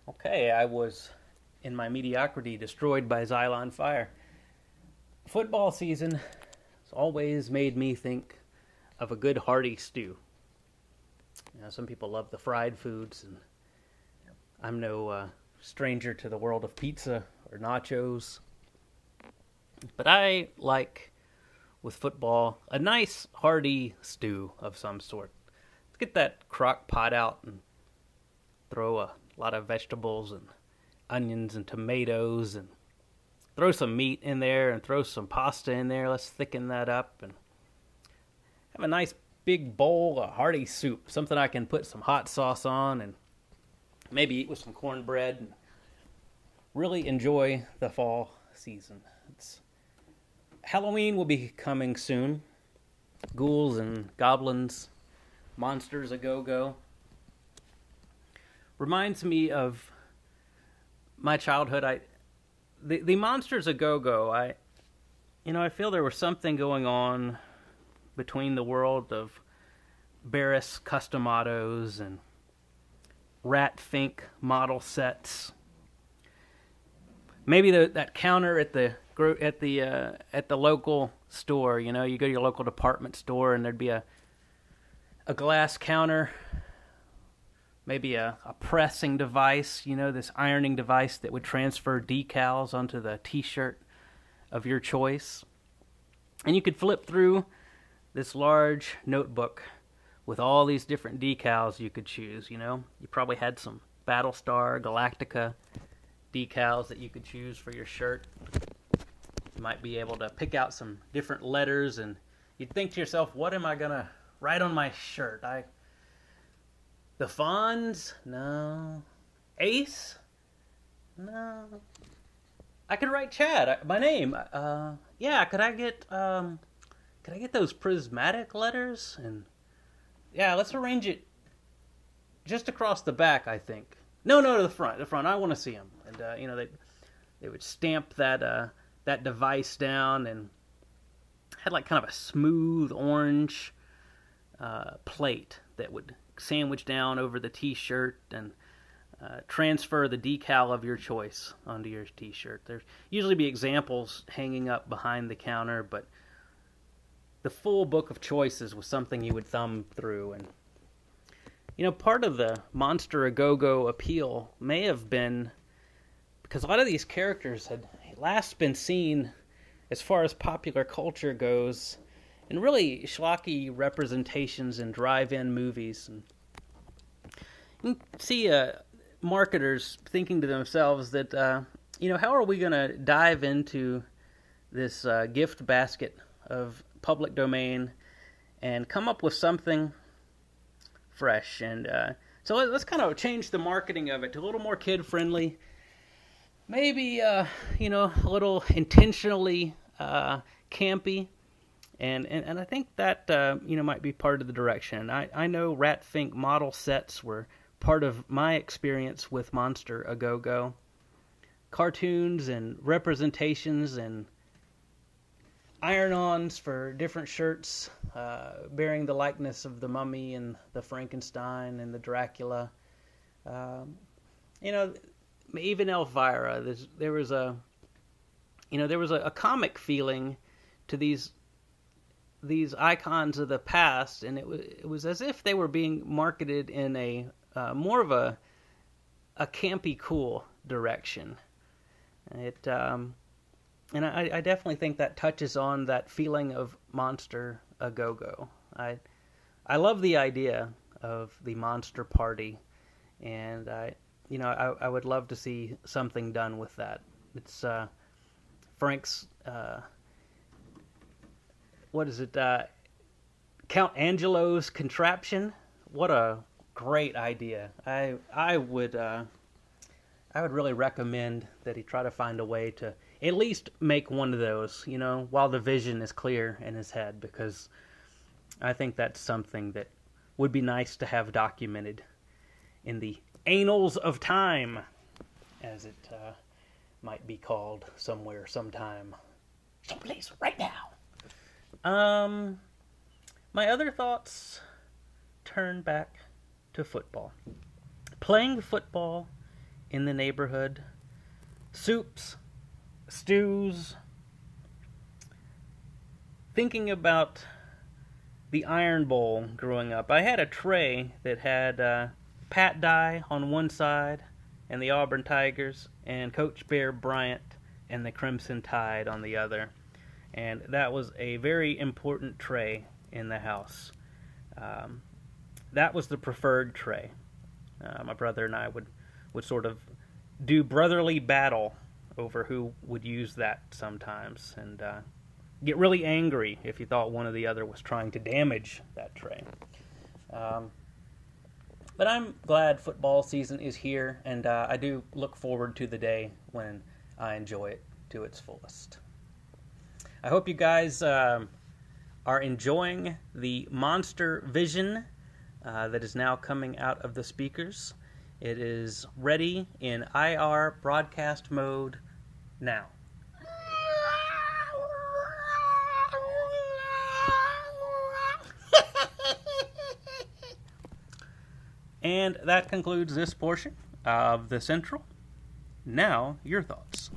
Okay, I was, in my mediocrity, destroyed by Xylon fire. Football season has always made me think of a good hearty stew. Some people love the fried foods, and I'm no stranger to the world of pizza or nachos. But I like, with football, a nice hearty stew of some sort. Let's get that crock pot out and throw a lot of vegetables and onions and tomatoes and throw some meat in there and throw some pasta in there. Let's thicken that up and have a nice big bowl of hearty soup, something I can put some hot sauce on and maybe eat with some cornbread and really enjoy the fall season. Halloween will be coming soon. Ghouls and goblins, monsters a go-go. Reminds me of my childhood. The monsters a go-go. I feel there was something going on between the world of Barris custom autos and Rat Fink model sets. Maybe that counter at the local store. You go to your local department store and there'd be a glass counter, maybe a pressing device, this ironing device that would transfer decals onto the t-shirt of your choice. And you could flip through this large notebook with all these different decals you could choose, You probably had some Battlestar Galactica decals that you could choose for your shirt. You might be able to pick out some different letters, and you'd think to yourself, what am I going to write on my shirt? The Fonz? No. Ace? No. I could write Chad, my name. Yeah, could I get those prismatic letters? And yeah, let's arrange it just across the back, I think. No, to the front. I want to see them. And they would stamp that device down and had like kind of a smooth orange plate that would sandwich down over the t-shirt and transfer the decal of your choice onto your t-shirt. There's usually be examples hanging up behind the counter, but the full book of choices was something you would thumb through. And part of the Monster A-Go-Go appeal may have been because a lot of these characters had last been seen, as far as popular culture goes, in really schlocky representations in drive-in movies. And you can see marketers thinking to themselves that, how are we going to dive into this gift basket of public domain and come up with something fresh? And so let's kind of change the marketing of it to a little more kid-friendly. Maybe, a little intentionally campy. And I think that, might be part of the direction. I know Rat Fink model sets were part of my experience with Monster A-Go-Go. Cartoons and representations and iron-ons for different shirts bearing the likeness of the Mummy and the Frankenstein and the Dracula. Even Elvira. There was a comic feeling to these icons of the past, and it was as if they were being marketed in a more of a campy, cool direction. And I definitely think that touches on that feeling of Monster A-Go-Go. I love the idea of the Monster Party, and I would love to see something done with that. It's Frank's. What is it? Count Angelo's contraption. What a great idea! I would really recommend that he try to find a way to at least make one of those. While the vision is clear in his head, because I think that's something that would be nice to have documented in the annals of time, as it might be called somewhere, sometime, someplace, right now. My other thoughts turn back to football. Playing football in the neighborhood. Soups, stews. Thinking about the Iron Bowl growing up, I had a tray that had Pat Dye on one side and the Auburn Tigers, and Coach Bear Bryant and the Crimson Tide on the other. And that was a very important tray in the house. That was the preferred tray. My brother and I would sort of do brotherly battle over who would use that sometimes, and get really angry if you thought one or the other was trying to damage that tray. But I'm glad football season is here, and I do look forward to the day when I enjoy it to its fullest. I hope you guys are enjoying the monster vision that is now coming out of the speakers. It is ready in IR broadcast mode now. And that concludes this portion of the Central. Now, your thoughts.